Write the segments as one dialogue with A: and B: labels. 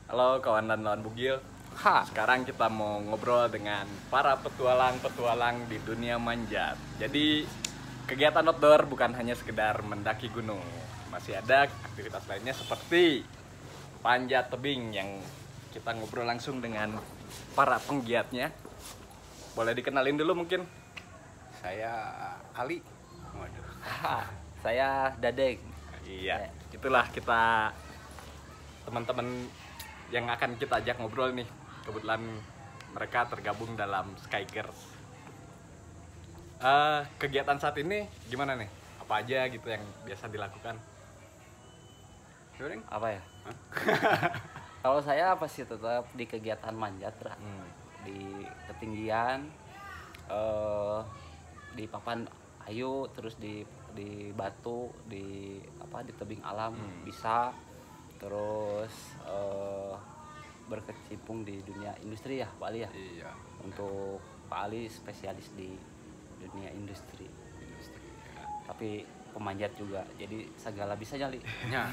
A: Halo kawan dan lawan bugil. Sekarang kita mau ngobrol dengan para petualang-petualang di dunia manjat. Jadi kegiatan outdoor bukan hanya sekedar mendaki gunung. Masih ada aktivitas lainnya seperti panjat tebing yang kita ngobrol langsung dengan para penggiatnya. Boleh dikenalin dulu mungkin?
B: Saya Ali. Waduh.
C: Saya Dadeng.
A: Iya, itulah kita teman-teman yang akan kita ajak ngobrol nih. Kebetulan mereka tergabung dalam Skygers. Kegiatan saat ini gimana nih? Apa aja gitu yang biasa dilakukan?
C: Apa ya? Kalau saya pasti tetap di kegiatan manjat, di ketinggian, di papan ayu, terus di batu, di tebing alam bisa, terus berkecimpung di dunia industri ya Pak Ali ya.
B: Iya.
C: Untuk Pak Ali spesialis di dunia industri.
B: Ya.
C: Tapi pemanjat juga, jadi segala bisa nyali.
B: Ya.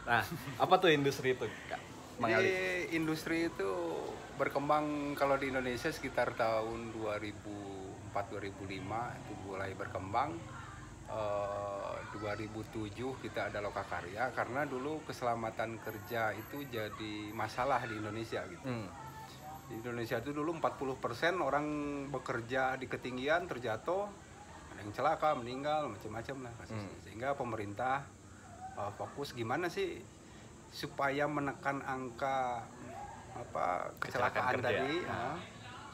A: Nah, apa tuh industri itu, Kak?
B: Jadi industri itu berkembang kalau di Indonesia sekitar tahun 2004-2005 itu mulai berkembang. 2007 kita ada Lokakarya karena dulu keselamatan kerja itu jadi masalah di Indonesia gitu. Di Indonesia itu dulu 40% orang bekerja di ketinggian terjatuh, ada yang celaka, meninggal, macam-macam lah kasusnya. Sehingga pemerintah fokus gimana sih supaya menekan angka kecelakaan tadi,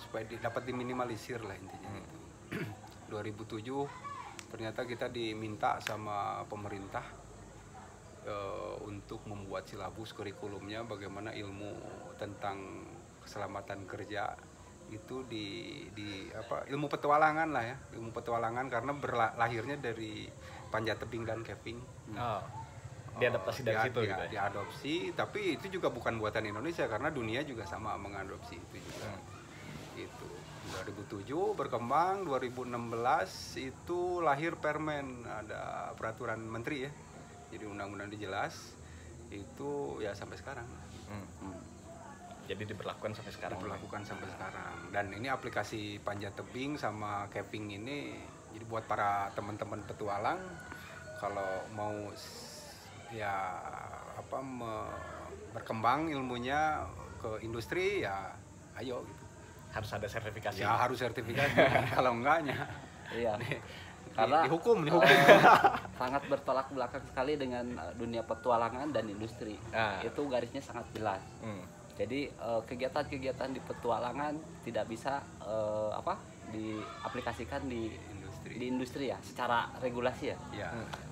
B: supaya dapat diminimalisir lah intinya gitu. 2007 ternyata kita diminta sama pemerintah untuk membuat silabus kurikulumnya bagaimana ilmu tentang keselamatan kerja itu di ilmu petualangan lah ya, ilmu petualangan karena lahirnya dari panjat tebing dan camping.
A: Diadaptasi dari situ gitu ya?
B: Diadopsi, tapi itu juga bukan buatan Indonesia karena dunia juga sama mengadopsi itu juga. Itu 2007 berkembang, 2016 itu lahir Permen, ada peraturan menteri ya. Jadi undang-undang jelas itu ya sampai sekarang.
A: Jadi diberlakukan sampai sekarang.
B: Sekarang. Dan ini aplikasi panjat tebing sama camping ini jadi buat para teman-teman petualang kalau mau berkembang ilmunya ke industri ya ayo gitu.
A: Harus ada sertifikasi.
B: Ya harus sertifikasi. Kalau enggaknya
C: iya. Karena
B: dihukum.
C: Sangat bertolak belakang sekali dengan dunia petualangan dan industri. Itu garisnya sangat jelas. Jadi kegiatan-kegiatan di petualangan tidak bisa diaplikasikan di industri ya, secara regulasi ya.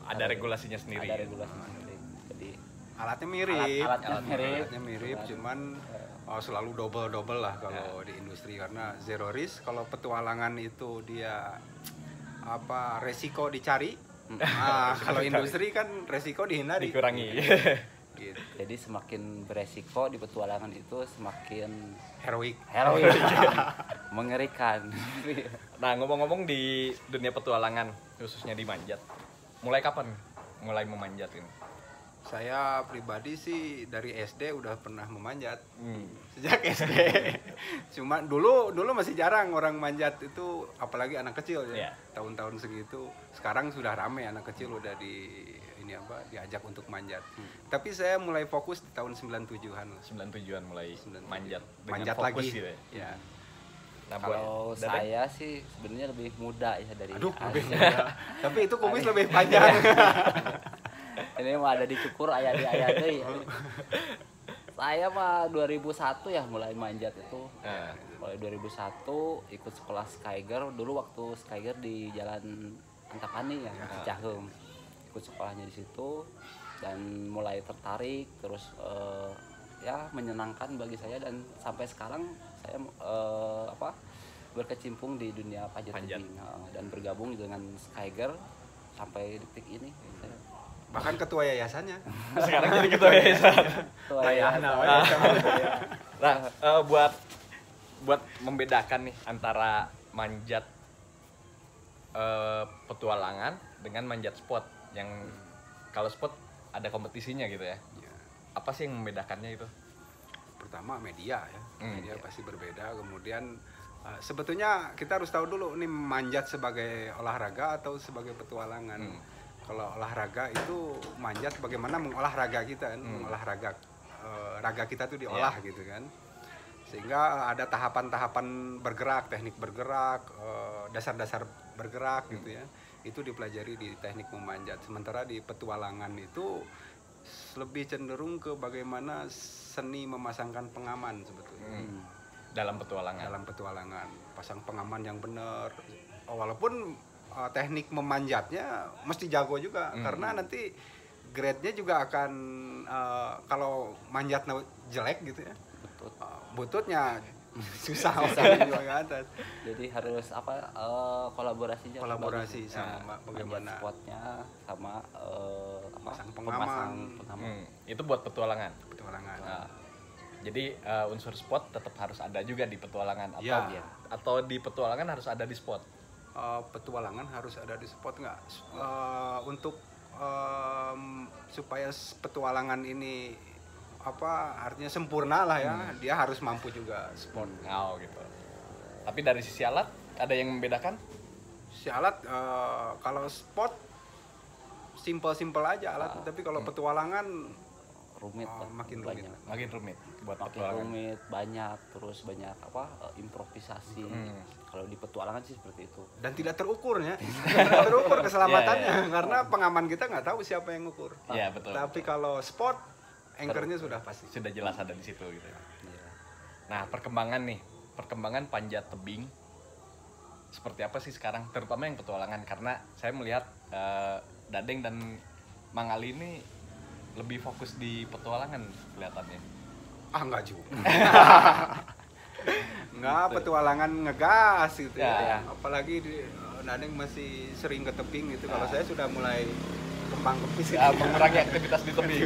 A: Ada regulasinya sendiri.
C: Ada regulasinya sendiri. Jadi
B: alatnya mirip.
C: Alatnya
B: mirip, cuman selalu double lah kalau di industri karena zero risk. Kalau petualangan itu dia resiko dicari. Kalau industri kan resiko dihindari.
A: Dikurangi.
B: Gitu.
C: Jadi semakin beresiko di petualangan itu semakin
B: heroik.
C: Mengerikan.
A: Nah, ngomong-ngomong di dunia petualangan khususnya di manjat, mulai kapan mulai memanjat ini?
B: Saya pribadi sih dari SD udah pernah memanjat. Sejak SD. Cuma dulu masih jarang orang manjat itu, apalagi anak kecil ya. Tahun-tahun segitu. Sekarang sudah rame anak kecil udah diajak untuk manjat. Tapi saya mulai fokus di tahun 97-an.
A: 97-an mulai manjat.
B: Manjat lagi. Gitu ya.
C: Nah, kalau saya sih sebenarnya lebih muda ya dari.
B: Lebih muda. Tapi itu kumis lebih panjang.
C: Ini mah ada dicukur ayah deh. Saya mah 2001 ya mulai manjat itu. Mulai 2001 ikut sekolah Skyger. Dulu waktu Skyger di Jalan Antapani ya, Cicaheum. Ikut sekolahnya di situ dan mulai tertarik terus menyenangkan bagi saya, dan sampai sekarang saya berkecimpung di dunia panjat tebing dan bergabung dengan Skyger sampai detik ini.
B: Bahkan ketua yayasannya.
A: Sekarang jadi ketua yayasan. Nah, buat membedakan nih antara manjat petualangan dengan manjat spot, yang kalau spot ada kompetisinya gitu ya. apa sih yang membedakannya itu?
B: Pertama media ya, media
A: Iya.
B: pasti berbeda. Kemudian sebetulnya kita harus tahu dulu ini manjat sebagai olahraga atau sebagai petualangan. Kalau olahraga itu manjat bagaimana mengolah raga kita kan, mengolah raga kita tuh diolah gitu kan. Sehingga ada tahapan-tahapan bergerak, teknik bergerak, dasar-dasar bergerak gitu ya. Itu dipelajari di teknik memanjat. Sementara di petualangan itu lebih cenderung ke bagaimana seni memasangkan pengaman sebetulnya.
A: Dalam petualangan.
B: Dalam petualangan, pasang pengaman yang benar. Walaupun teknik memanjatnya mesti jago juga, karena nanti grade-nya juga akan kalau manjatnya jelek gitu ya, bututnya susah juga ke atas.
C: Jadi harus kolaborasinya
B: Kolaborasi sama bagaimana
C: spotnya sama
B: Pasang pengaman.
A: Itu buat petualangan.
B: petualangan.
A: Nah, jadi unsur spot tetap harus ada juga di petualangan
B: Ya.
A: atau di petualangan harus ada di spot.
B: Petualangan harus ada di spot nggak? Untuk supaya petualangan ini artinya sempurna lah ya, dia harus mampu juga spot.
A: Oh gitu. Tapi dari sisi alat ada yang membedakan?
B: Si alat kalau spot simpel-simpel aja alat, tapi kalau petualangan
C: rumit
B: makin rumit.
C: banyak.
A: Makin rumit buat
C: Makin
A: petualangan.
C: rumit, banyak improvisasi. Kalau di petualangan sih seperti itu.
B: Dan tidak terukurnya, tidak terukur keselamatannya karena pengaman kita nggak tahu siapa yang ngukur.
A: Iya, betul.
B: Tapi kalau spot, anchornya sudah pasti.
A: Sudah jelas ada di situ gitu.
C: Iya.
A: Nah, perkembangan panjat tebing seperti apa sih sekarang, terutama yang petualangan, karena saya melihat Dadeng dan Mang Ali ini lebih fokus di petualangan kelihatannya.
B: Enggak juga. Enggak, petualangan ngegas gitu ya. Apalagi Dadeng masih sering ke tebing gitu. Kalau saya sudah mulai kembang kempis gitu.
A: Mengurangi aktivitas di tebing.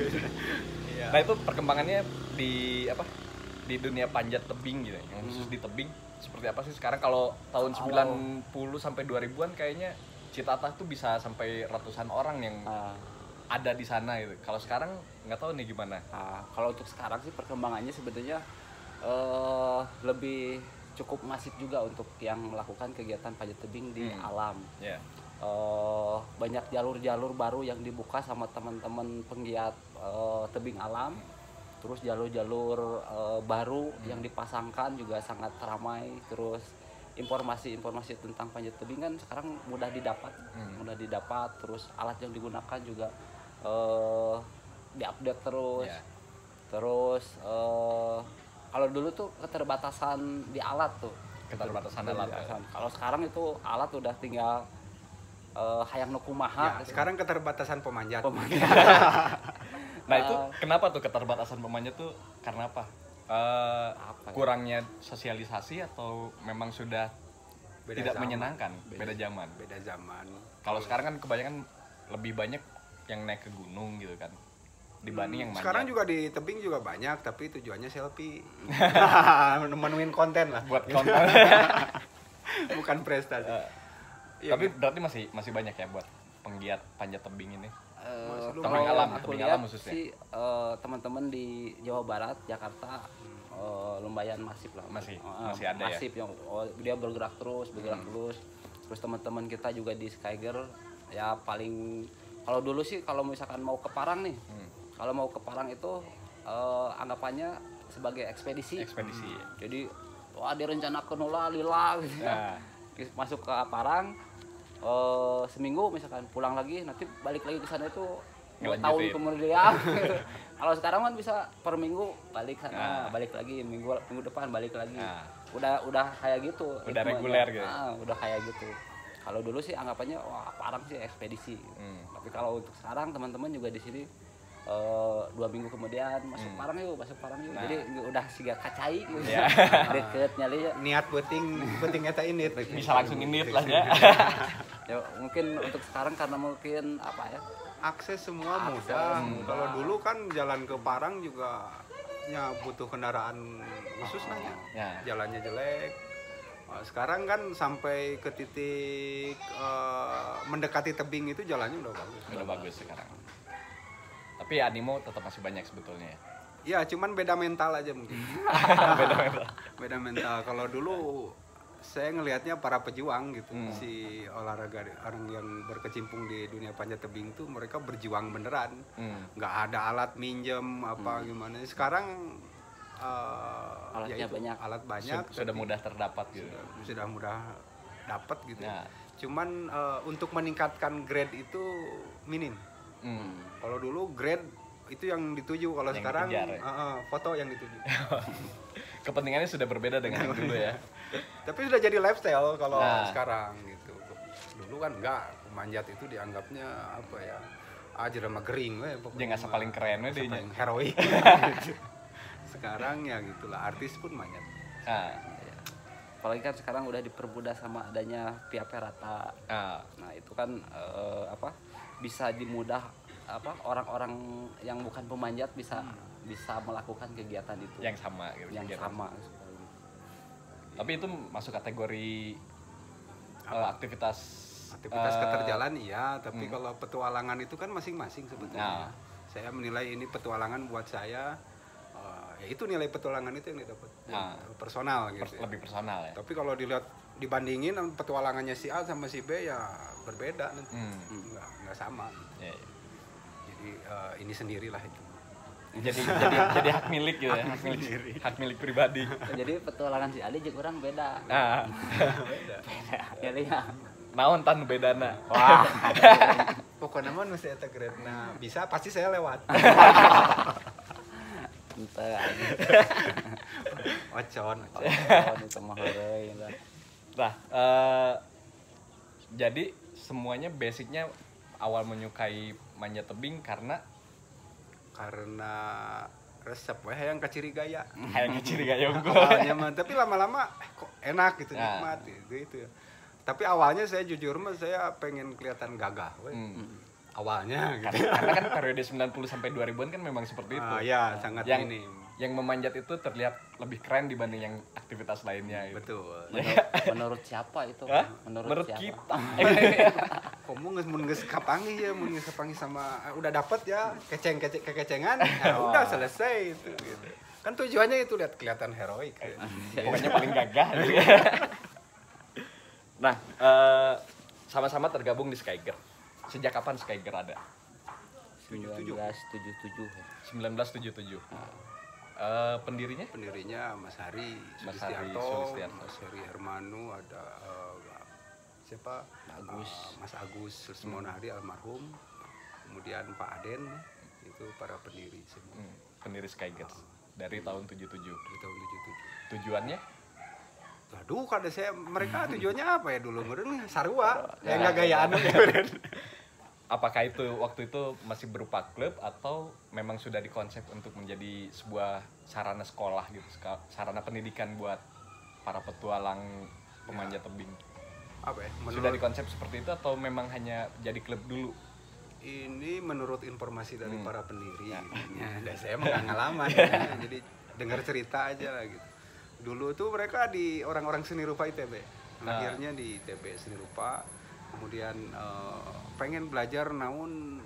B: Iya.
A: Nah, itu perkembangannya di dunia panjat tebing gitu, yang khusus di tebing seperti apa sih sekarang? Kalau tahun 90 sampai 2000-an kayaknya Citatah tuh bisa sampai ratusan orang yang ada di sana gitu. Kalau sekarang nggak tahu nih gimana.
C: Kalau untuk sekarang sih perkembangannya sebetulnya lebih cukup masif juga untuk yang melakukan kegiatan panjat tebing di alam.
A: Yeah.
C: Banyak jalur-jalur baru yang dibuka sama teman-teman penggiat tebing alam. Terus jalur-jalur baru yang dipasangkan juga sangat ramai. Terus informasi-informasi tentang panjat tebing kan sekarang mudah didapat. Terus alat yang digunakan juga diupdate terus.
A: Yeah.
C: Terus kalau dulu tuh keterbatasan di alat tuh.
A: Keterbatasan alat.
C: Kalau sekarang itu alat udah tinggal hayang nu
B: Ya,
C: kumaha.
B: sekarang keterbatasan pemanjat.
A: Nah, itu kenapa tuh keterbatasan pemanjat tuh karena apa? Kurangnya sosialisasi atau memang sudah tidak menyenangkan, beda zaman.
B: Beda zaman.
A: Kalau sekarang kan kebanyakan lebih banyak yang naik ke gunung gitu kan dibanding yang manjat.
B: Sekarang juga di tebing juga banyak, tapi tujuannya selfie. Menuin konten lah.
A: Buat konten.
B: Bukan prestasi.
A: Tapi berarti masih banyak ya buat penggiat panjat tebing ini.
C: Kalau
A: alam,
C: aku
A: tebing
C: lihat
A: alam khususnya.
C: sih teman-teman di Jawa Barat, Jakarta lumayan masif lah.
A: Masih ada ya?
C: masif yang dia bergerak terus. Terus teman-teman kita juga di Skyger ya paling, kalau dulu sih kalau misalkan mau ke Parang nih, kalau mau ke Parang itu anggapannya sebagai ekspedisi. Jadi direncanakan lila gitu. Masuk ke Parang seminggu misalkan, pulang lagi, nanti balik lagi ke sana itu 2 tahun kemudian. Kalau sekarang kan bisa per minggu balik sana, balik lagi minggu depan balik lagi. Udah kayak gitu.
A: Udah reguler gitu.
C: Udah kayak gitu. Kalau dulu sih anggapannya wah Parang sih ekspedisi. Tapi kalau untuk sekarang teman-teman juga di sini 2 minggu kemudian masuk Parang yuk. Jadi udah siga kacai gitu. Deket nyali ya.
B: Niat penting eta ini.
A: Bisa langsung init lah ya.
C: Ya mungkin untuk sekarang karena mungkin apa ya,
B: Akses semua mudah. Kalau dulu kan jalan ke Parang juga butuh kendaraan khusus lah ya. Jalannya jelek. Sekarang kan sampai ke titik mendekati tebing itu jalannya udah bagus.
A: Udah bagus sekarang. Tapi animo tetap masih banyak sebetulnya ya.
B: Ya, cuman beda mental aja mungkin.
A: Beda mental.
B: Beda mental. Kalau dulu saya ngelihatnya para pejuang gitu, si olahraga orang yang berkecimpung di dunia panjat tebing tuh mereka berjuang beneran, nggak ada alat minjem apa gimana. Sekarang
C: Alatnya banyak.
B: alat banyak,
A: Sudah
B: tapi
A: mudah terdapat gitu.
B: sudah mudah dapat gitu.
A: Nah.
B: Cuman untuk meningkatkan grade itu minim. Kalau dulu grade itu yang dituju, kalau
A: Yang
B: sekarang
A: dikejar, ya?
B: foto yang dituju.
A: Kepentingannya sudah berbeda dengan yang dulu ya.
B: Tapi sudah jadi lifestyle kalau sekarang gitu. Dulu kan enggak, manjat itu dianggapnya apa ya? Jerama gering we pokoknya.
A: Dia nggak paling keren we deh nya.
B: Heroik. Sekarang ya gitulah, artis pun manjat.
A: Nah,
C: Apalagi kan sekarang udah dipermudah sama adanya via ferata. Nah itu kan bisa dimudah orang-orang yang bukan pemanjat bisa melakukan kegiatan itu
A: yang sama gitu.
C: yang
A: kegiatan.
C: sama.
A: Tapi itu masuk kategori aktivitas
B: Keterjalan iya, tapi kalau petualangan itu kan masing-masing sebetulnya. Saya menilai ini petualangan buat saya, ya itu nilai petualangan itu yang didapat. Personal gitu.
A: Lebih personal ya.
B: Tapi kalau dibandingin petualangannya si A sama si B ya berbeda nanti. Nggak sama.
A: Ya.
B: Jadi ini sendirilah itu.
A: Jadi hak milik gitu ya, hak milik pribadi.
C: Jadi petualangan si Adi jeung urang beda.
B: Beda.
C: Jadi ya.
A: Naon tan bedana?
C: Wah.
B: Pokoknya mah nu saya teh grade-na bisa pasti saya lewat.
C: Ente
B: Ocon.
C: itu mah heureuy.
A: Nah, jadi semuanya basicnya awal menyukai manjat tebing karena
B: resep weh yang kaciri gaya.
A: kayak ciri gaya unggul.
B: Awalnya mah, tapi lama-lama kok enak gitu, nikmat gitu. Tapi awalnya saya jujur mah saya pengen kelihatan gagah weh. Awalnya gitu.
A: Karena kan periode 90 sampai 2000-an kan memang seperti itu.
B: Ya, sangat
A: yang,
B: minim.
A: Yang memanjat itu terlihat lebih keren dibanding yang aktivitas lainnya gitu.
B: Betul.
C: Menurut siapa itu?
A: Hah?
C: Menurut siapa?
A: kita.
B: Kamu mun geus kapanggih ya, mun geus kapanggih sama udah dapet ya, kekencengan, ya udah selesai itu gitu. Kan tujuannya itu lihat kelihatan heroik.
A: Pokoknya paling gagah gitu. Nah, sama-sama tergabung di Skyger. Sejak kapan Skyger ada?
C: 1977 ya.
A: 1977. Pendirinya?
B: Pendirinya Mas Hari
A: Mas Hari
B: Sulistiarto, Mas Heri Hermanu, ada siapa? Mas Agus Susmonari almarhum. Kemudian Pak Aden, itu para pendiri semua.
A: Pendiri Skyger dari tahun 77.
B: Dari tahun 77.
A: Tujuannya?
B: Aduh, kada saya mereka tujuannya apa ya dulu? Meureun sarua, yang gagayaan meureun.
A: Apakah itu waktu itu masih berupa klub atau memang sudah dikonsep untuk menjadi sebuah sarana sekolah gitu, sarana pendidikan buat para petualang pemanjat tebing?
B: Apa ya?
A: Sudah dikonsep seperti itu atau memang hanya jadi klub dulu?
B: Ini menurut informasi dari para pendiri. Dan saya nggak ngalaman, jadi dengar cerita aja lah gitu. Dulu tuh mereka di orang-orang seni rupa ITB, akhirnya di ITB seni rupa, kemudian pengen belajar namun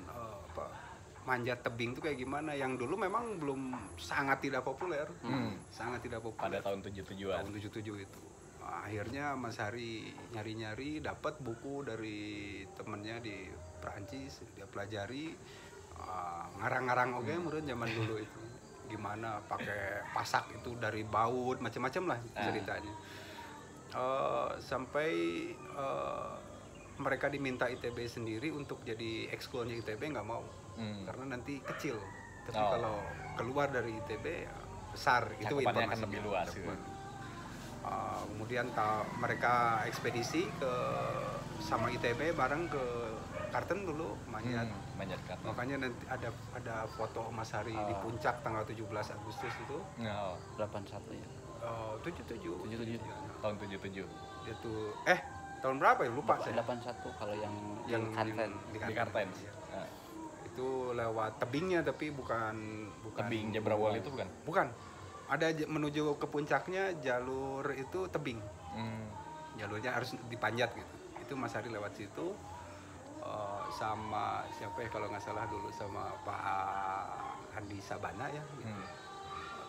B: manjat tebing itu kayak gimana, yang dulu memang belum sangat tidak populer, sangat tidak populer.
A: Pada tahun 77-an.
B: Tahun 77 itu. Akhirnya Mas Hari nyari-nyari dapat buku dari temennya di Perancis, dia pelajari ngarang-ngarang menurut zaman dulu itu. Gimana pakai pasak itu dari baut macam-macam lah ceritanya. Sampai mereka diminta ITB sendiri untuk jadi ekskulnya ITB nggak mau, karena nanti kecil. Tapi kalau keluar dari ITB ya besar, itu informasinya
A: akan lebih luas.
B: Kemudian mereka ekspedisi ke sama ITB bareng ke Karten dulu manjat Karten. Makanya nanti ada foto Mas Hari di puncak tanggal 17 Agustus itu.
C: 81 ya.
B: 77.
A: Tahun 77.
B: Itu tahun berapa ya lupa saya.
C: 81 kalau yang Karten.
A: Di Karten.
B: Itu lewat tebingnya tapi bukan
A: tebing Jabrawol itu bukan?
B: Bukan. Ada menuju ke puncaknya jalur itu tebing. Jalurnya harus dipanjat gitu. Itu Mas Hari lewat situ. sama siapa ya kalau nggak salah dulu sama Pak Andi Sabana ya. Gitu.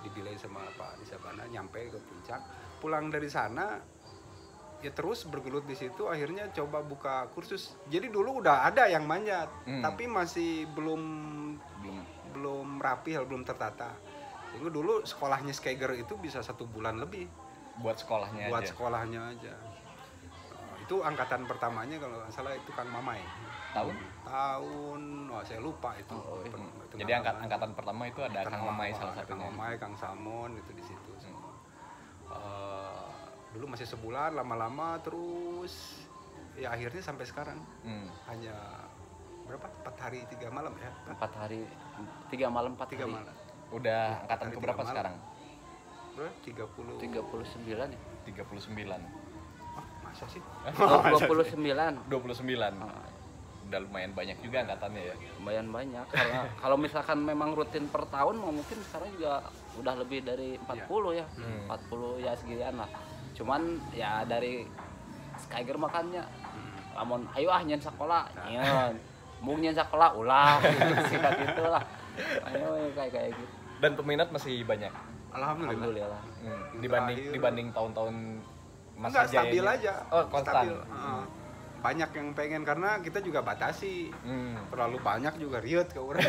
B: Dibilai sama Pak Andi Sabana nyampe ke puncak. Pulang dari sana ya terus bergelut di situ, akhirnya coba buka kursus. Jadi dulu udah ada yang manjat, tapi masih belum rapi, belum tertata. Jadi dulu sekolahnya Skiger itu bisa 1 bulan lebih.
A: Buat sekolahnya
B: Buat
A: aja.
B: sekolahnya aja. Itu angkatan pertamanya kalau nggak salah itu Kang Mamai.
A: Tahun?
B: Saya lupa itu. Itu
A: Jadi angkatan pertama itu ada Kang Mamai salah satunya.
B: Kang Mamai, Kang Samon itu di situ. Dulu masih sebulan, lama-lama terus ya akhirnya sampai sekarang hanya berapa? 4 hari 3 malam ya?
C: 4 hari 3 malam 4
B: 3
C: hari.
B: malam.
A: Udah
B: Ya,
A: angkatan
B: hari
A: keberapa
B: 3 malam.
A: sekarang?
B: Berapa? 30.
C: 39 ya.
A: 39.
B: Masa sih?
C: 29.
A: 29. Udah lumayan banyak juga angkatannya ya.
C: Lumayan banyak. Karena kalau misalkan memang rutin per tahun mungkin sekarang juga udah lebih dari 40 ya. 40 ya sekian lah. Cuman ya dari Skiger makannya lamun ayo nyen sekolah nyen mung nyen sekolah ulah singkat gitulah. Ayo kayak gitu.
A: Dan peminat masih banyak.
B: Alhamdulillah.
A: Dibanding tahun-tahun masa
B: Enggak, stabil
A: jayanya.
B: aja.
A: Oh, konstan.
B: Stabil. Banyak yang pengen karena kita juga batasi. Terlalu banyak juga riut ke orang.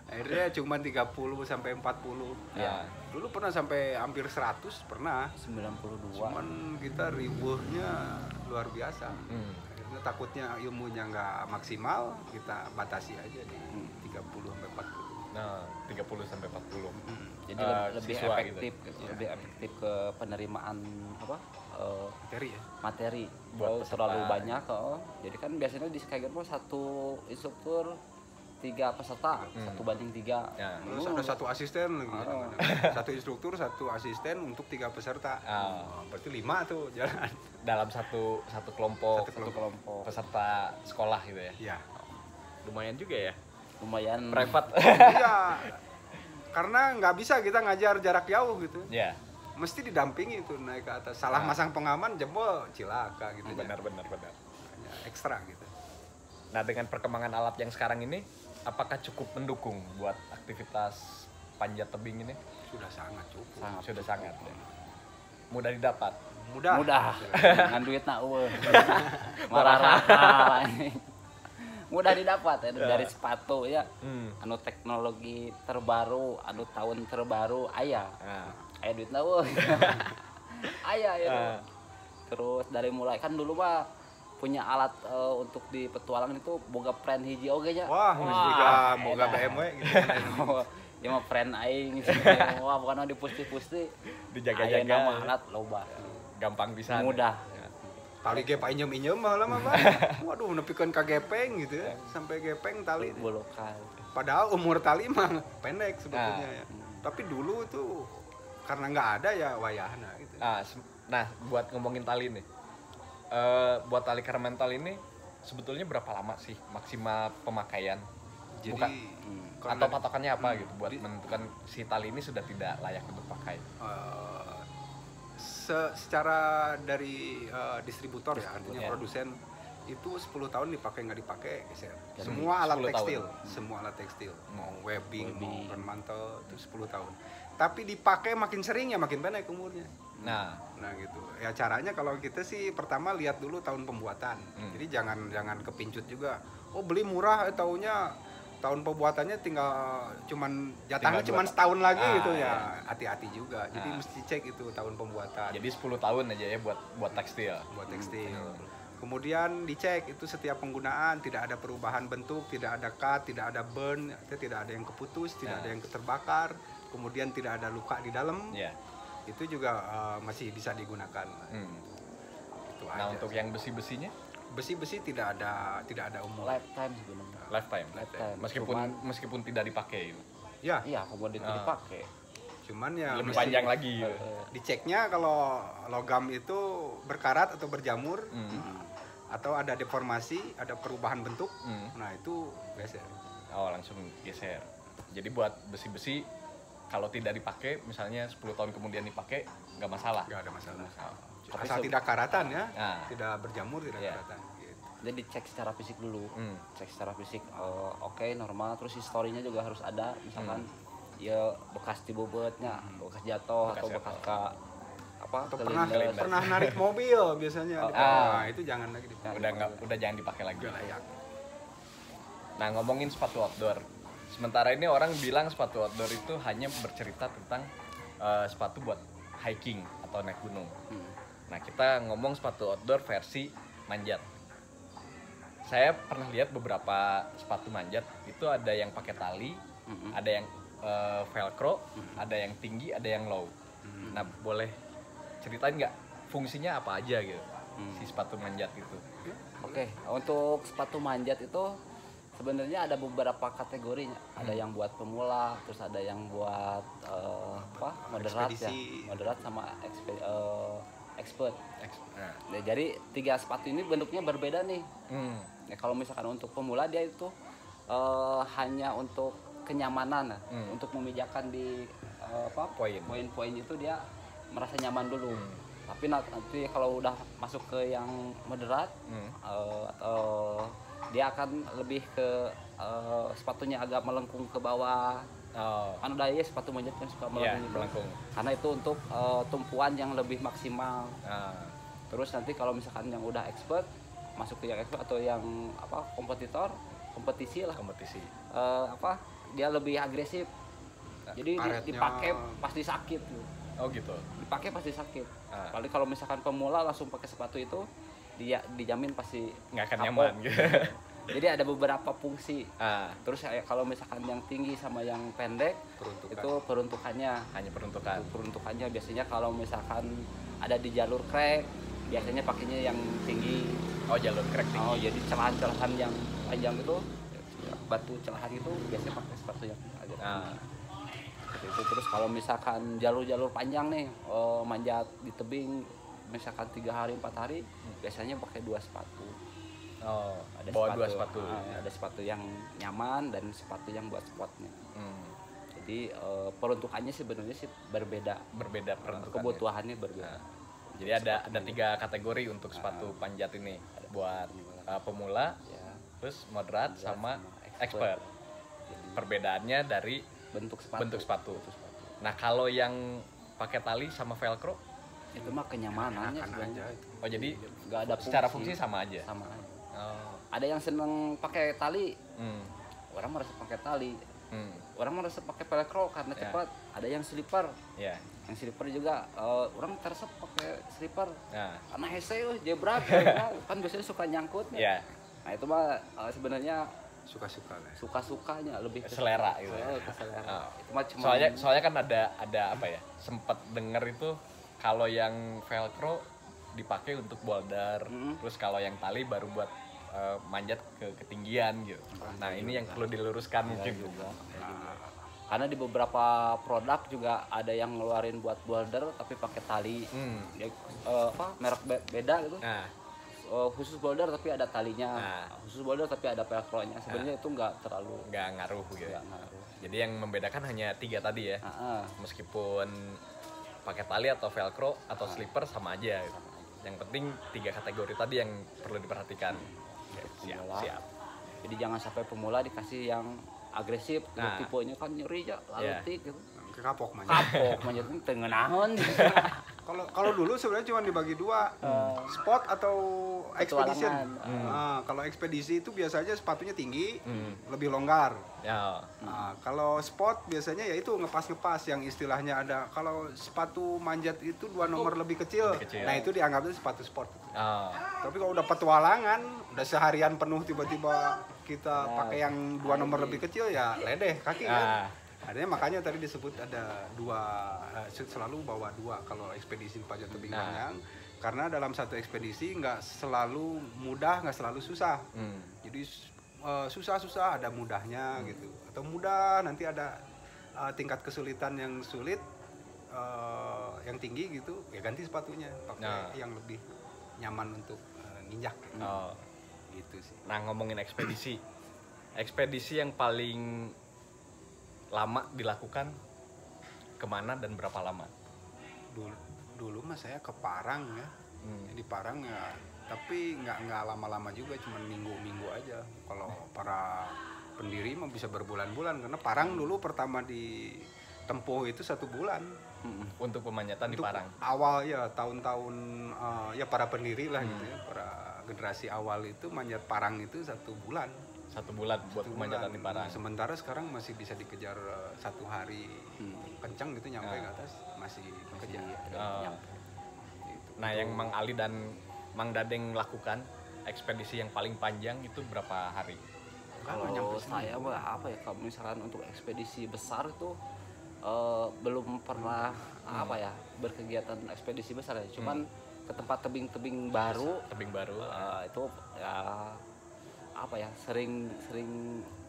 B: Akhirnya cuma 30 sampai 40.
A: Ya.
B: Dulu pernah sampai hampir 100 pernah.
C: 92.
B: Cuman kita ribuhnya luar biasa. Akhirnya takutnya ilmunya nggak maksimal, kita batasi aja di 30 sampai 40.
A: Nah, 30 sampai 40.
C: Jadi lebih
A: siswa
C: efektif,
A: gitu.
C: lebih efektif ke penerimaan
B: Materi ya.
C: materi.
A: Buat
C: Kalau terlalu
A: peserta.
C: banyak, jadi kan biasanya di Skiger mah 1 instruktur 3 peserta, 1:3.
A: Ya.
B: Terus ada 1 asisten lagi. 1 instruktur, 1 asisten untuk 3 peserta. Berarti 5 tuh jalan.
A: Dalam satu kelompok,
B: Satu kelompok.
A: peserta sekolah gitu ya.
B: Iya.
A: Lumayan juga ya.
C: Lumayan
A: Private.
B: Iya. Karena nggak bisa kita ngajar jarak jauh gitu.
A: Ya.
B: Mesti didampingi tuh naik ke atas. Salah masang pengaman jebol cilaka gitu.
A: Benar.
B: Ya, ekstra gitu.
A: Nah, dengan perkembangan alat yang sekarang ini, apakah cukup mendukung buat aktivitas panjat tebing ini?
B: Sudah sangat cukup.
A: Sudah sangat. Ya. Mudah didapat.
B: Mudah.
C: ngan duit na eueuh. Marah. Mudah didapat ya, dari sepatu ya. Anu teknologi terbaru, anu tahun terbaru aya. Aya duit na eueuh. Aya ya. Terus dari mulai kan dulu mah punya alat untuk di petualangan itu boga friend hiji oge nya.
B: Wah, boga BMW gitu.
C: Ya mah friend aing gitu. Wah, bukan dipusti-pusti.
A: Dijaga-jaga.
C: Aya nama alat loba.
A: Gampang bisa.
C: Mudah.
B: Tali ge painjem-injem baheula mah, Bang. Waduh, nepikeun ka gepeng gitu ya. Sampai gepeng tali.
C: Bolokan.
B: Padahal umur tali mah pendek sebetulnya ya. Tapi dulu tuh karena nggak ada ya wayahna gitu.
A: Nah, buat ngomongin tali nih. Buat tali keramental ini sebetulnya berapa lama sih maksimal pemakaian?
B: Jadi
A: Atau patokannya apa gitu buat menentukan si tali ini sudah tidak layak untuk pakai?
B: Secara dari distributor ya, artinya produsen itu 10 tahun dipakai nggak dipakai geser. Semua alat
A: 10
B: tekstil,
A: tahun.
B: semua alat tekstil, mau webbing, mau mantel itu 10 tahun. Tapi dipakai makin sering ya makin pendek umurnya. Nah gitu. Ya caranya kalau kita sih pertama lihat dulu tahun pembuatan. Jadi jangan kepincut juga. Oh beli murah, taunya tahun pembuatannya tinggal jatahnya cuman setahun lagi gitu ya. Hati-hati juga. Jadi mesti cek itu tahun pembuatan.
A: Jadi 10 tahun aja ya buat tekstil.
B: Buat tekstil. Kemudian dicek itu setiap penggunaan tidak ada perubahan bentuk, tidak ada cut, tidak ada burn, tidak ada yang keputus, tidak ada yang terbakar, kemudian tidak ada luka di dalam. Itu juga masih bisa digunakan. Itu
A: Nah,
B: aja.
A: untuk yang besi-besinya?
B: Besi-besi tidak ada umur.
C: Lifetime sebenarnya.
A: Lifetime. Meskipun tidak dipakai.
B: Ya,
C: Iya, kemudian itu dipakai.
B: cuman ya
A: Lebih
B: mesti
A: panjang lagi.
B: diceknya kalau logam itu berkarat atau berjamur atau ada deformasi, ada perubahan bentuk. Nah, itu geser.
A: Oh, langsung geser. Jadi buat besi-besi kalau tidak dipakai, misalnya 10 tahun kemudian dipakai, nggak masalah.
B: Nggak ada masalah.
A: Tapi
B: Asal tidak karatan ya,
A: Nah.
B: tidak berjamur, tidak
A: Iya.
B: karatan. Gitu.
C: dia dicek secara fisik dulu. Cek secara fisik oke, normal, terus historinya juga harus ada, misalkan ya bekas dibobotnya, bekas jatuh atau bekas
B: atau
C: kelindes.
B: pernah narik mobil biasanya nah itu jangan lagi dipakai.
A: Udah jangan dipakai lagi.
B: Udah layak.
A: Nah, ngomongin sepatu outdoor. Sementara ini orang bilang sepatu outdoor itu hanya bercerita tentang sepatu buat hiking atau naik gunung. Nah, kita ngomong sepatu outdoor versi manjat. Saya pernah lihat beberapa sepatu manjat itu ada yang pakai tali, ada yang velcro, ada yang tinggi, ada yang low. Nah, boleh ceritain nggak fungsinya apa aja gitu si sepatu manjat itu?
C: Oke, untuk sepatu manjat itu sebenarnya ada beberapa kategorinya. Ada yang buat pemula, terus ada yang buat moderat ya, moderat sama expert. Nah, jadi 3 sepatu ini bentuknya berbeda nih. Nah, kalau misalkan untuk pemula dia itu hanya untuk kenyamanan, untuk memijakan di poin-poin itu dia merasa nyaman dulu. Tapi nanti kalau udah masuk ke yang moderat, dia akan lebih ke sepatunya agak melengkung ke bawah. Kan udah ya sepatu manjat yang suka melengkung. Karena itu untuk tumpuan yang lebih maksimal. Terus nanti kalau misalkan yang udah expert, masuk ke yang expert atau yang kompetisi. Dia lebih agresif. Jadi dipakai pasti sakit.
A: Oh gitu.
C: Dipakai pasti sakit. Paling kalau misalkan pemula langsung pakai sepatu itu, dia dijamin pasti
A: nggak akan nyaman gitu.
C: Jadi ada beberapa fungsi. Terus kalau misalkan yang tinggi sama yang pendek, itu peruntukannya.
A: Hanya peruntukan.
C: Peruntukannya biasanya kalau misalkan ada di jalur krek, biasanya pakainya yang tinggi.
A: Oh, jalur krek tinggi.
C: Oh, jadi celahan-celahan yang panjang itu, batu celahan itu biasanya pakai sepatu yang agak tinggi. Itu. Terus kalau misalkan jalur-jalur panjang nih, manjat di tebing, misalkan 3 hari 4 hari, biasanya pakai 2 sepatu. Ada
A: bawa 2 sepatu.
C: Ada sepatu yang nyaman dan sepatu yang buat spotnya. Jadi peruntukannya sebenarnya sih berbeda peruntukannya. Kebutuhannya berbeda.
A: Jadi ada 3 kategori untuk sepatu panjat ini, buat pemula, terus moderat sama expert. Perbedaannya dari bentuk sepatu. Nah, kalau yang pakai tali sama velcro
C: itu mah kenyamanannya sebenarnya.
A: Oh, jadi
C: nggak ada
A: secara fungsi sama aja.
C: Ada yang seneng pakai tali, orang merasa pakai tali. Orang merasa pakai velcro karena cepat. Ada yang slipper. Yang slipper juga orang terasa pakai slipper. Karena hese jebrak kan biasanya suka nyangkut. Nah, itu mah sebenarnya suka-sukanya lebih ke
A: selera gitu.
C: Ke selera. Itu mah cuma
A: soalnya kan ada apa ya? Sempat denger itu kalau yang velcro dipakai untuk boulder, terus kalau yang tali baru buat manjat ke ketinggian gitu. Nah, ini yang perlu diluruskan mungkin
C: juga. Karena di beberapa produk juga ada yang ngeluarin buat boulder tapi pakai tali. Merek beda gitu. Khusus boulder tapi ada talinya, khusus boulder tapi ada velcro-nya. Sebenarnya itu nggak
A: ngaruh gitu. Jadi yang membedakan hanya 3 tadi ya. Meskipun pakai tali atau velcro atau slipper sama aja. Gitu. Yang penting 3 kategori tadi yang perlu diperhatikan. Siap.
C: Jadi jangan sampai pemula dikasih yang agresif, tipenya kan nyeri ya, lalutik gitu.
B: Kapok
C: manjat tengenahon.
B: Kalau dulu sebenarnya cuma dibagi 2, sport atau expedition. Kalau ekspedisi itu biasanya sepatunya tinggi, lebih longgar. Kalau sport biasanya ya itu ngepas yang istilahnya ada. Kalau sepatu manjat itu 2 nomor lebih kecil. Nah, itu dianggapnya sepatu sport. Tapi kalau udah petualangan, udah seharian penuh tiba-tiba kita pakai yang 2 nomor lebih kecil ya ledeh kaki kan. Adanya makanya tadi disebut ada 2, selalu bawa 2 kalau ekspedisi panjat tebing panjang. Karena dalam satu ekspedisi nggak selalu mudah, nggak selalu susah. Jadi susah ada mudahnya gitu. Atau mudah nanti ada tingkat kesulitan yang sulit, yang tinggi gitu. Ya ganti sepatunya, pakai yang lebih nyaman untuk nginjak. Gitu sih.
A: Nah, ngomongin ekspedisi yang paling lama dilakukan kemana dan berapa lama?
B: Dulu mah saya ke Parang ya. Di Parang ya tapi nggak lama-lama juga, cuma minggu-minggu aja. Kalau para pendiri mah bisa berbulan-bulan, karena Parang dulu pertama ditempuh itu 1 bulan.
A: Untuk pemanjatan di
B: Untuk
A: Parang.
B: awal ya tahun-tahun ya para pendiri lah gitu ya, para generasi awal itu manjat Parang itu 1 bulan.
A: 1 bulan buat
B: 1
A: pemanjatan
B: bulan.
A: di Parang.
B: Sementara sekarang masih bisa dikejar 1 hari kencang gitu nyampe ke atas masih kejar.
A: Nah, yang Mang Ali dan Mang Dadeng lakukan ekspedisi yang paling panjang itu berapa hari?
C: Kalau saya mah apa ya, kalau misalkan untuk ekspedisi besar itu belum pernah apa ya berkegiatan ekspedisi besar ya, cuman ke tempat tebing-tebing baru.
A: Tebing baru.
C: Itu ya apa ya, sering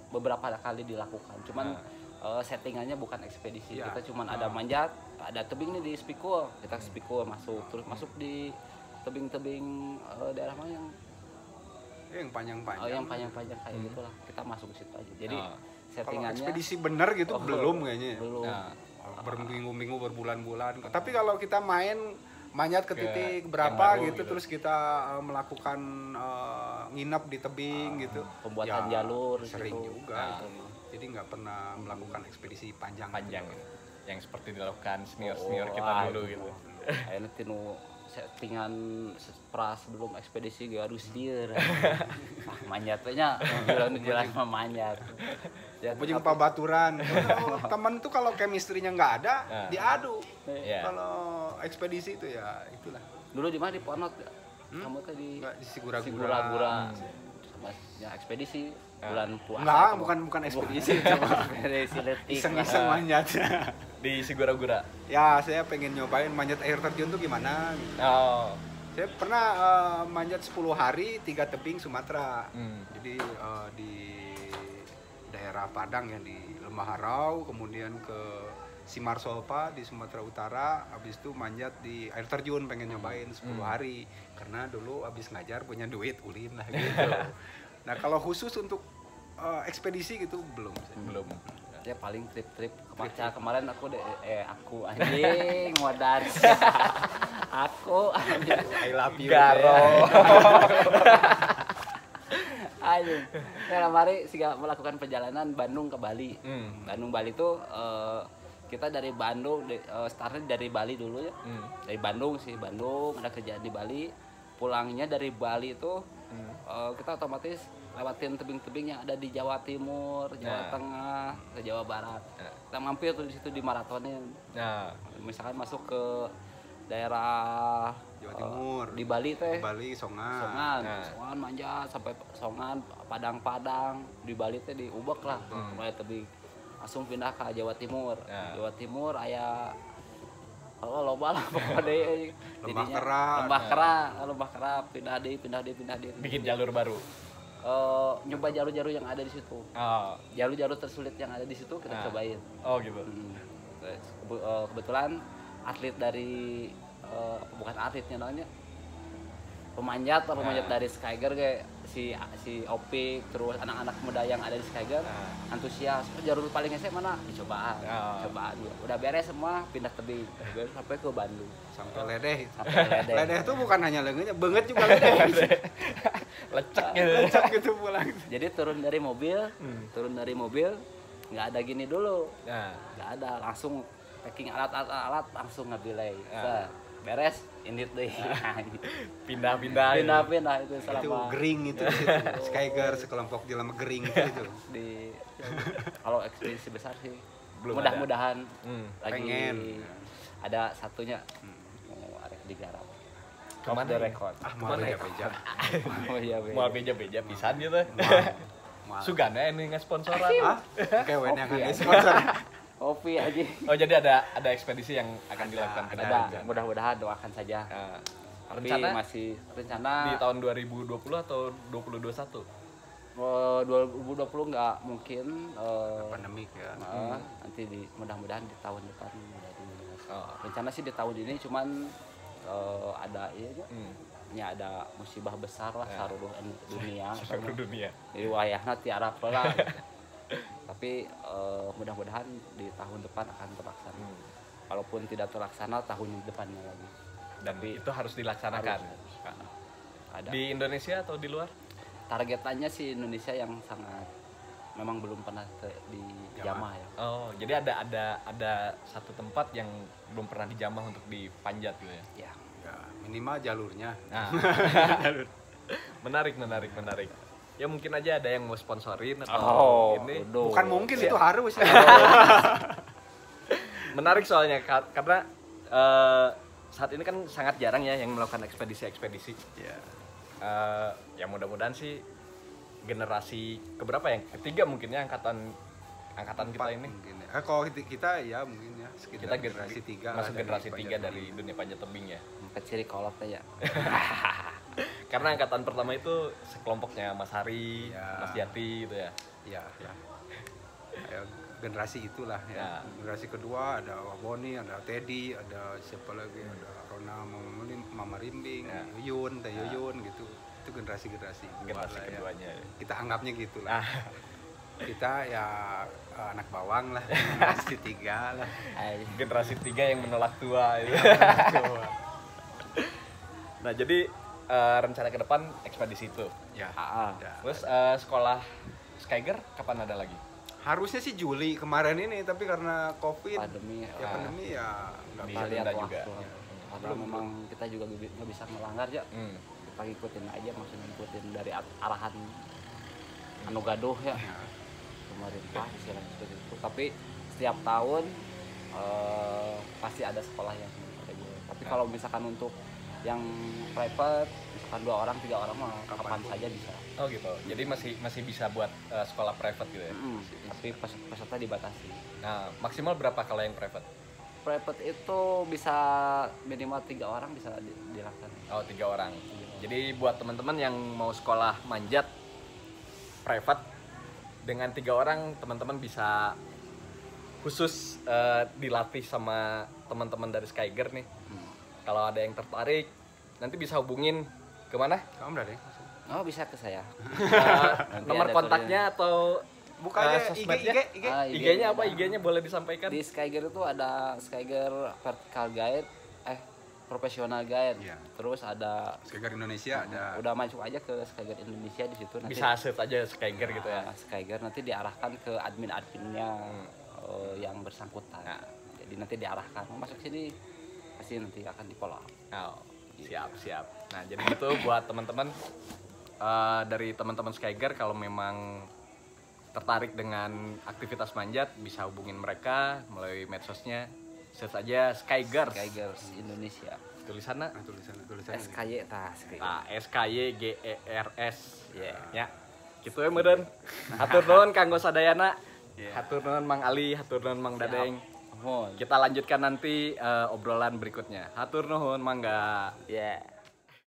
C: beberapa kali dilakukan, cuman settingannya bukan ekspedisi. Kita cuman ada manjat, ada tebing nih di Spikul, kita Spikul terus masuk di tebing-tebing daerah mana
B: yang panjang-panjang.
C: yang panjang-panjang kayak gitulah, kita masuk ke situ aja. Jadi
B: Kalau
C: settingannya
B: ekspedisi bener gitu belum kayaknya.
C: belum.
B: Berminggu-minggu, berbulan-bulan. Tapi kalau kita manjat ke titik berapa gitu, terus kita melakukan nginep di tebing gitu.
C: Pembuatan jalur
B: sering
C: gitu.
B: juga itu. Jadi nggak pernah melakukan ekspedisi panjang.
A: Yang seperti dilakukan senior kita dulu gitu.
C: Ayeuna tinu settingan sebelum ekspedisi ge harus dieu. Manjatnya jalan memanjat.
B: Ya punya pabaturan. Temen tuh kalau chemistry-nya nggak ada, diadu. Kalau ekspedisi itu ya itulah.
C: Dulu di mana, di Ponot ya? Kamu tadi
B: di
C: Sigura-gura. Sama ya, ekspedisi bulan puasa.
B: Enggak, bukan ekspedisi.
C: Ekspedisi letik.
B: Iseng-iseng manjat.
A: Di Sigura-gura.
B: Ya, saya pengen nyobain manjat air terjun tuh gimana gitu. Saya pernah manjat 10 hari 3 tebing Sumatera. Jadi di daerah Padang ya, di Lembah Harau, kemudian ke Simarsolpa di Sumatera Utara, habis itu manjat di air terjun, pengen nyobain 10 hari karena dulu habis ngajar punya duit ulin lah gitu. Nah, kalau khusus untuk ekspedisi gitu belum.
C: Ya paling trip kemarin aku anjing modar. Aku
B: I love you
A: Garo.
C: Anjing. Ya kemarin melakukan perjalanan Bandung ke Bali. Bandung Bali tuh kita dari Bandung startnya dari Bali dulu ya. Dari Bandung ada kerjaan di Bali. Pulangnya dari Bali itu kita otomatis lewatin tebing-tebing yang ada di Jawa Timur, Jawa Tengah, ke Jawa Barat. Kita mampir tuh di situ di maratonin. Misalkan masuk ke daerah
B: Jawa Timur,
C: di Bali teh.
B: Bali Songan
C: manjat sampai Songan, Padang. Di Bali teh di Ubek lah, mulai tebing. Langsung pindah ke Jawa Timur. Jawa Timur aya loba lah pokoknya. Lembah Kera, pindah deh.
A: Bikin jalur baru.
C: Nyoba jalur-jalur yang ada di situ. Jalur-jalur tersulit yang ada di situ kita cobain.
A: Oh gitu.
C: Kebetulan atlet dari bukan atletnya namanya pemanjat dari Skyger kayak si Opik, terus anak-anak muda yang ada di Skyger antusias. Jalur paling esek mana? Dicobaan. Cobaan. Udah beres semua, pindah tebing. Sampai ke Bandung.
B: Sampai ledeh. Ledeh tuh bukan hanya lengannya, banget juga ledeh. Lecek gitu pulang.
C: Jadi turun dari mobil nggak ada gini dulu. Nggak ada, langsung packing alat langsung ngebilai. Beres ini deh.
A: Pindah
C: itu selama
B: itu gering itu Skyger sekelompok jelema gering itu
C: di kalau ekspedisi besar sih
A: belum
C: mudah-mudahan lagi
B: pengen
C: ada satunya ada digarap
A: kemana
C: the record
B: mau beja
A: mau beja pisan gitu. Sugana ini nge-sponsoran.
B: Kewen yang nge-sponsor.
C: Kopi aja.
A: Oh jadi ada ekspedisi yang akan dilakukan ke
C: Ada. Mudah-mudahan doakan saja. Tapi masih rencana
A: di tahun 2020 atau 2021?
C: 2020 nggak mungkin
B: pandemik ya.
C: Nanti mudah-mudahan di tahun depan. Rencana sih di tahun ini cuman ada ini ada musibah besar lah seluruh dunia.
A: Seluruh dunia.
C: Jadi wayahna tiara pula. Tapi mudah-mudahan di tahun depan akan terlaksana. Kalaupun tidak terlaksana tahun depannya lagi.
A: Dan itu harus dilaksanakan.
C: ada.
A: Di Indonesia atau di luar?
C: Targetannya sih Indonesia yang sangat memang belum pernah dijamah ya.
A: Oh, jadi ada satu tempat yang belum pernah dijamah untuk dipanjat gitu ya.
C: Ya.
B: Ya, minimal jalurnya.
A: Nah. menarik. Ya mungkin aja ada yang mau sponsorin atau ini.
B: Bukan mungkin, itu harus.
A: Menarik soalnya karena saat ini kan sangat jarang ya yang melakukan ekspedisi.
B: Ya.
A: Ya mudah-mudahan sih generasi keberapa yang ketiga mungkin ya angkatan kita ini.
B: Mungkin ya. Kalau kita ya mungkin ya sekitar
A: Kita
B: generasi 3
A: masuk generasi 3 dari dunia panjat tebing ya.
C: Kecil kolot aja.
A: Karena angkatan pertama itu sekelompoknya Mas Hari,
B: Ya.
A: Mas Jati gitu ya.
B: Ya. Ya, generasi itulah ya. Generasi kedua ada Waboni, ada Teddy, ada siapa lagi, ada Rona Mama Rimbing, Yuyun, Teh Yuyun gitu. Itu generasi
A: keduanya.
B: Ya. Kita anggapnya gitu lah. Kita ya anak bawang lah, generasi 3 lah.
A: Generasi 3 yang menolak tua itu. Nah, jadi rencana ke depan ekspedisi itu.
B: Ya.
A: Terus sekolah Skyger kapan ada lagi?
B: Harusnya sih Juli kemarin ini, tapi karena COVID,
C: Pandemi
B: pandemi ya nggak
A: Di-
B: bisa.
C: lihat
A: ditunda juga.
C: waktu. Karena memang kita juga nggak bisa melanggar ya. Kita ngikutin aja, maksudnya ngikutin dari arahan anu gaduh ya. Pemerintah istilahnya seperti itu. Tapi setiap tahun pasti ada sekolah yang reguler. Tapi kalau misalkan untuk yang private, misalkan 2 orang 3 orang mah kapan saja bisa.
A: Oh gitu. Jadi masih bisa buat sekolah private gitu ya.
C: Tapi peserta dibatasi.
A: Nah, maksimal berapa kalau yang private?
C: Private itu bisa minimal 3 orang bisa dilaksanakan.
A: Oh, 3 orang. Jadi buat teman-teman yang mau sekolah manjat private dengan 3 orang, teman-teman bisa khusus dilatih sama teman-teman dari Skyger nih. Kalau ada yang tertarik, nanti bisa hubungin kemana?
B: Kamu udah deh.
C: Oh, bisa ke saya.
A: Nomor
C: ada
A: kontaknya atau
B: Bukannya
A: sosmednya?
B: IG.
A: IG-nya apa? IG-nya boleh disampaikan?
C: Di Skyger itu ada Skyger Vertical Guide, Professional Guide.
B: Iya.
C: Terus ada
B: Skyger Indonesia ada.
C: udah masuk aja ke Skyger Indonesia di situ nanti.
A: Bisa search aja Skyger gitu ya.
C: Skyger nanti diarahkan ke admin-adminnya yang bersangkutan. Jadi nanti diarahkan mau masuk sini pasti nanti akan di-follow up.
A: Oh, siap. Nah, jadi gitu buat teman-teman dari teman-teman Skyger kalau memang tertarik dengan aktivitas manjat bisa hubungin mereka melalui medsosnya. Search aja Skyger
C: Indonesia.
A: Tulisannya
B: tulisan.
C: SKY
A: SKYGERS ya. Gitu ya meureun. Hatur nuhun kanggo sadayana. Hatur nuhun Mang Ali, hatur nuhun Mang Dadeng. Kita lanjutkan nanti obrolan berikutnya. Hatur nuhun mangga.
C: Yeah.